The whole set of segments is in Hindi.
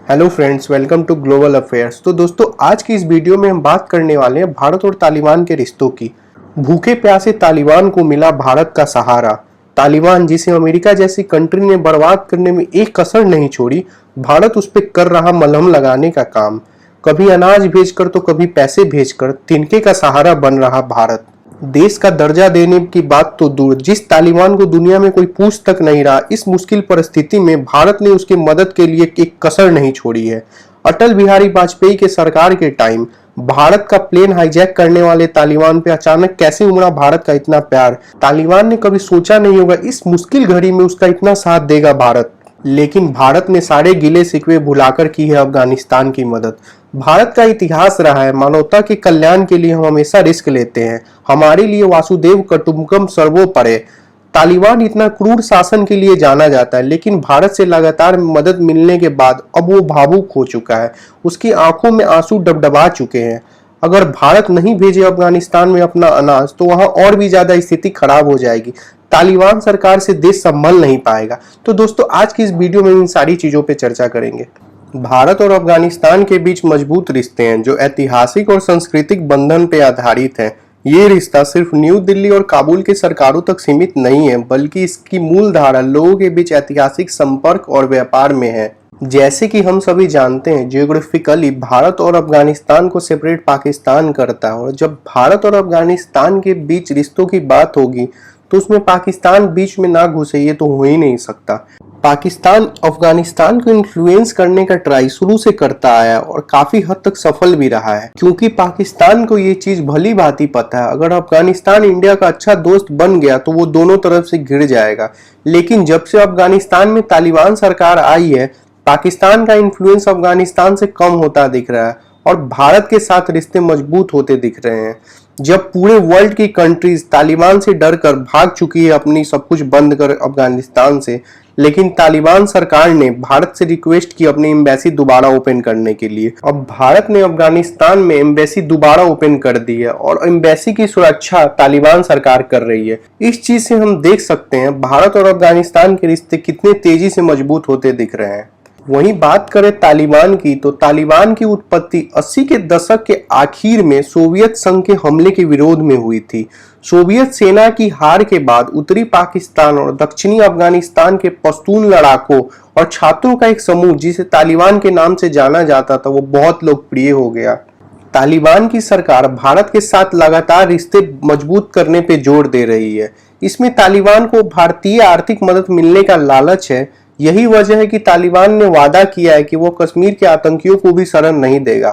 Hello friends, welcome to global affairs. तो दोस्तों, आज की इस वीडियो में हम बात करने वाले हैं भारत और तालिबान के रिश्तों की। भूखे प्यासे तालिबान को मिला भारत का सहारा। तालिबान, जिसे अमेरिका जैसी कंट्री ने बर्बाद करने में एक कसर नहीं छोड़ी, भारत उस पर कर रहा मलहम लगाने का काम। कभी अनाज भेजकर तो कभी पैसे भेजकर तिनके का सहारा बन रहा भारत। देश का दर्जा देने की बात तो दूर, जिस तालिबान को दुनिया में कोई पूछ तक नहीं रहा, इस मुश्किल परिस्थिति में भारत ने उसकी मदद के लिए एक कसर नहीं छोड़ी है। अटल बिहारी वाजपेयी के सरकार के टाइम भारत का प्लेन हाईजैक करने वाले तालिबान पे अचानक कैसे उमड़ा भारत का इतना प्यार। तालिबान ने कभी सोचा नहीं होगा इस मुश्किल घड़ी में उसका इतना साथ देगा भारत। लेकिन भारत ने सारे गिले शिकवे भुलाकर की है अफगानिस्तान की मदद। भारत का इतिहास रहा है, मानवता के कल्याण के लिए हम हमेशा रिस्क लेते हैं। हमारे लिए वासुदेव कुटुंबकम सर्वोपरि। तालिबान इतना क्रूर शासन के लिए जाना जाता है, लेकिन भारत से लगातार मदद मिलने के बाद अब वो भावुक हो चुका है। उसकी आंखों में आंसू डबडबा चुके हैं। अगर भारत नहीं भेजे अफगानिस्तान में अपना अनाज, तो वहां और भी ज्यादा स्थिति खराब हो जाएगी। तालिबान सरकार से देश संभल नहीं पाएगा। तो दोस्तों, आज की इस वीडियो में इन सारी चीजों पे चर्चा करेंगे। भारत और अफगानिस्तान के बीच मजबूत रिश्ते हैं, जो ऐतिहासिक और सांस्कृतिक बंधन पे आधारित हैं। ये रिश्ता सिर्फ न्यू दिल्ली और काबुल के सरकारों तक सीमित नहीं है, बल्कि इसकी मूल धारा लोगों के बीच ऐतिहासिक संपर्क और व्यापार में है। जैसे कि हम सभी जानते हैं, जियोग्राफिकली भारत और अफगानिस्तान को सेपरेट पाकिस्तान करता है, और जब भारत और अफगानिस्तान के बीच रिश्तों की बात होगी तो उसमें पाकिस्तान बीच में ना घुसे, ये तो हो ही नहीं सकता। पाकिस्तान अफगानिस्तान को इन्फ्लुएंस करने का ट्राई शुरू से करता आया और काफी हद तक सफल भी रहा है, क्योंकि पाकिस्तान को ये चीज भली भांति पता है, अगर अफगानिस्तान इंडिया का अच्छा दोस्त बन गया तो वो दोनों तरफ से घिर जाएगा। लेकिन जब से अफगानिस्तान में तालिबान सरकार आई है, पाकिस्तान का इन्फ्लुएंस अफगानिस्तान से कम होता दिख रहा है और भारत के साथ रिश्ते मजबूत होते दिख रहे हैं। जब पूरे वर्ल्ड की कंट्रीज तालिबान से डर कर भाग चुकी है अपनी सब कुछ बंद कर अफगानिस्तान से, लेकिन तालिबान सरकार ने भारत से रिक्वेस्ट की अपनी एम्बेसी दोबारा ओपन करने के लिए। अब भारत ने अफगानिस्तान में एम्बेसी दोबारा ओपन कर दी है और एम्बेसी की सुरक्षा तालिबान सरकार कर रही है। इस चीज से हम देख सकते हैं भारत और अफगानिस्तान के रिश्ते कितने तेजी से मजबूत होते दिख रहे हैं। वहीं बात करें तालिबान की, तो तालिबान की उत्पत्ति 80 के दशक के आखिर में सोवियत संघ के हमले के विरोध में हुई थी। सोवियत सेना की हार के बाद उत्तरी पाकिस्तान और दक्षिणी अफगानिस्तान के पश्तून लड़ाकों और छात्रों का एक समूह, जिसे तालिबान के नाम से जाना जाता था, वो बहुत लोकप्रिय हो गया। तालिबान की सरकार भारत के साथ लगातार रिश्ते मजबूत करने पे जोर दे रही है। इसमें तालिबान को भारतीय आर्थिक मदद मिलने का लालच है। यही वजह है कि तालिबान ने वादा किया है कि वो कश्मीर के आतंकियों को भी शरण नहीं देगा।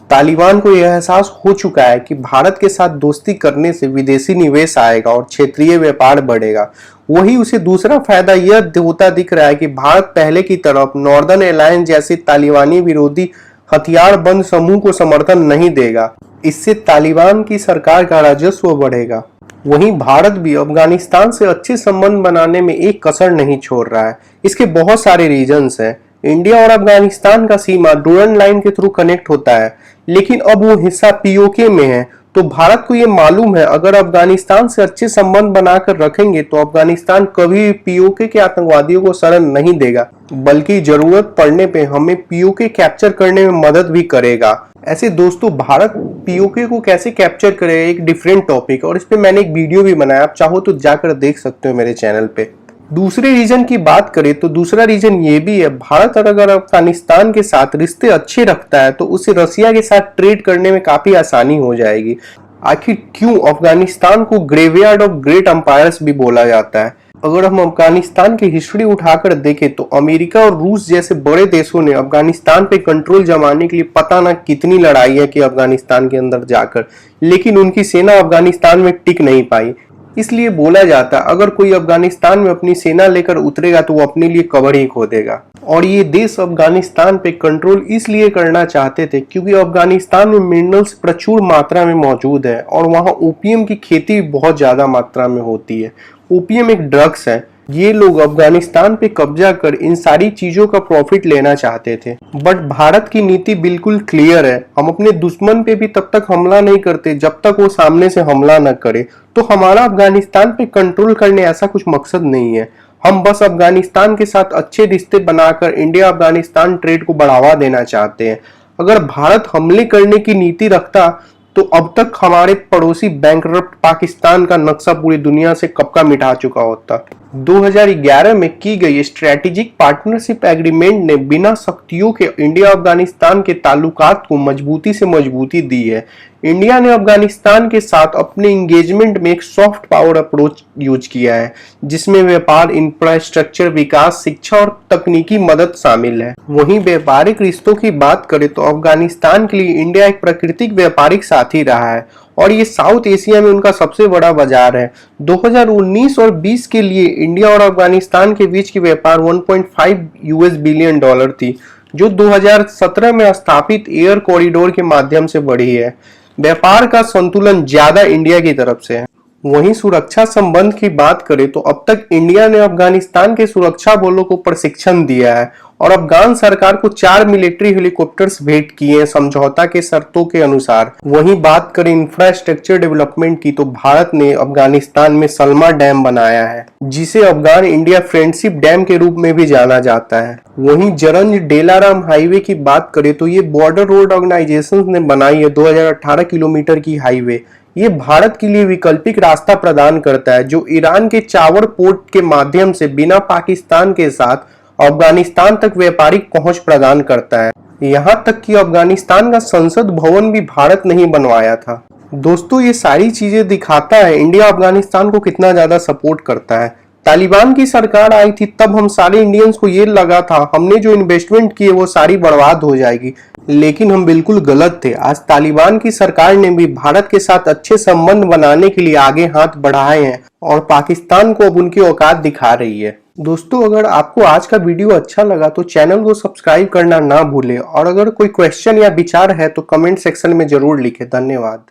तालिबान को यह एहसास हो चुका है कि भारत के साथ दोस्ती करने से विदेशी निवेश आएगा और क्षेत्रीय व्यापार बढ़ेगा। वही उसे दूसरा फायदा यह होता दिख रहा है कि भारत पहले की तरफ नॉर्दर्न अलायंस जैसे तालिबानी विरोधी हथियार बंद समूह को समर्थन नहीं देगा। इससे तालिबान की सरकार का राजस्व बढ़ेगा। वहीं भारत भी अफगानिस्तान से अच्छे संबंध बनाने में एक कसर नहीं छोड़ रहा है। इसके बहुत सारे रीजंस हैं। इंडिया और अफगानिस्तान का सीमा डूरन लाइन के थ्रू कनेक्ट होता है, लेकिन अब वो हिस्सा पीओके में है। तो भारत को ये मालूम है, अगर अफगानिस्तान से अच्छे संबंध बनाकर रखेंगे तो अफगानिस्तान कभी पीओके के आतंकवादियों को शरण नहीं देगा, बल्कि जरूरत पड़ने पे हमें पीओके कैप्चर करने में मदद भी करेगा। ऐसे दोस्तों, भारत पीओके को कैसे कैप्चर करे एक डिफरेंट टॉपिक, और इस पे मैंने एक वीडियो भी बनाया, आप चाहो तो जाकर देख सकते हो मेरे चैनल पे। दूसरे रीजन की बात करें तो दूसरा रीजन ये भी है, भारत अगर अफगानिस्तान के साथ रिश्ते अच्छे रखता है तो उसे रसिया के साथ ट्रेड करने में काफी आसानी हो जाएगी। आखिर क्यों अफगानिस्तान को ग्रेवयार्ड ऑफ ग्रेट एम्पायर्स भी बोला जाता है? अगर हम अफगानिस्तान की हिस्ट्री उठाकर देखें तो अमेरिका और रूस जैसे बड़े देशों ने अफगानिस्तान पे कंट्रोल जमाने के लिए पता ना कितनी लड़ाइयां की अफगानिस्तान के अंदर जाकर, लेकिन उनकी सेना अफगानिस्तान में टिक नहीं पाई। इसलिए बोला जाता है, अगर कोई अफगानिस्तान में अपनी सेना लेकर उतरेगा तो वो अपने लिए कब्र ही खोदेगा। और ये देश अफगानिस्तान पे कंट्रोल इसलिए करना चाहते थे क्योंकि अफगानिस्तान में मिनरल्स प्रचुर मात्रा में मौजूद है और वहाँ ओपियम की खेती बहुत ज्यादा मात्रा में होती है। ओपियम एक ड्रग्स है। ये लोग अफगानिस्तान पे कब्जा कर इन सारी चीजों का प्रॉफिट लेना चाहते थे। बट भारत की नीति बिल्कुल क्लियर है, हम अपने दुश्मन पे भी तब तक हमला नहीं करते जब तक वो सामने से हमला न करे। तो हमारा अफगानिस्तान पे कंट्रोल करने ऐसा कुछ मकसद नहीं है। हम बस अफगानिस्तान के साथ अच्छे रिश्ते बनाकर इंडिया अफगानिस्तान ट्रेड को बढ़ावा देना चाहते हैं। अगर भारत हमले करने की नीति रखता तो अब तक हमारे पड़ोसी बैंकरप्ट पाकिस्तान का नक्शा पूरी दुनिया से कब का मिटा चुका होता। 2011 में की गई स्ट्रेटेजिक पार्टनरशिप एग्रीमेंट ने बिना सख्तियों के इंडिया अफगानिस्तान के ताल्लुकात को मजबूती दी है। इंडिया ने अफगानिस्तान के साथ अपने इंगेजमेंट में एक सॉफ्ट पावर अप्रोच यूज किया है, जिसमें व्यापार, इंफ्रास्ट्रक्चर विकास, शिक्षा और तकनीकी मदद शामिल है। वहीं व्यापारिक रिश्तों की बात करें तो अफगानिस्तान के लिए इंडिया एक प्राकृतिक व्यापारिक साथी रहा है और ये साउथ एशिया में उनका सबसे बड़ा बाजार है। 2019 और 20 के लिए इंडिया और अफगानिस्तान के बीच की व्यापार 1.5 यूएस बिलियन डॉलर थी, जो 2017 में स्थापित एयर कॉरिडोर के माध्यम से बढ़ी है। व्यापार का संतुलन ज्यादा इंडिया की तरफ से है। वहीं सुरक्षा संबंध की बात करें तो अब तक इंडिया ने अफगानिस्तान के सुरक्षा बलों को प्रशिक्षण दिया है और अफगान सरकार को 4 मिलिट्री हेलीकॉप्टर्स भेंट किए हैं समझौता के शर्तों के अनुसार। वहीं बात करें इंफ्रास्ट्रक्चर डेवलपमेंट की तो भारत ने अफगानिस्तान में सलमा डैम बनाया है, जिसे अफगान इंडिया फ्रेंडशिप डैम के रूप में भी जाना जाता है। वहीं जरंज डेलाराम हाईवे की बात करें तो ये बॉर्डर रोड ऑर्गेनाइजेशन ने बनाई है 2018 किलोमीटर की हाईवे। ये भारत के लिए वैकल्पिक रास्ता प्रदान करता है, जो ईरान के चावर पोर्ट के माध्यम से बिना पाकिस्तान के साथ अफगानिस्तान तक व्यापारिक पहुंच प्रदान करता है। यहाँ तक कि अफगानिस्तान का संसद भवन भी भारत ने ही बनवाया था। दोस्तों, ये सारी चीजें दिखाता है इंडिया अफगानिस्तान को कितना ज्यादा सपोर्ट करता है। तालिबान की सरकार आई थी तब हम सारे इंडियंस को ये लगा था हमने जो इन्वेस्टमेंट किए वो सारी बर्बाद हो जाएगी, लेकिन हम बिल्कुल गलत थे। आज तालिबान की सरकार ने भी भारत के साथ अच्छे संबंध बनाने के लिए आगे हाथ बढ़ाए हैं और पाकिस्तान को अब उनकी औकात दिखा रही है। दोस्तों, अगर आपको आज का वीडियो अच्छा लगा तो चैनल को सब्सक्राइब करना ना भूलें और अगर कोई क्वेश्चन या विचार है तो कमेंट सेक्शन में जरूर लिखें। धन्यवाद।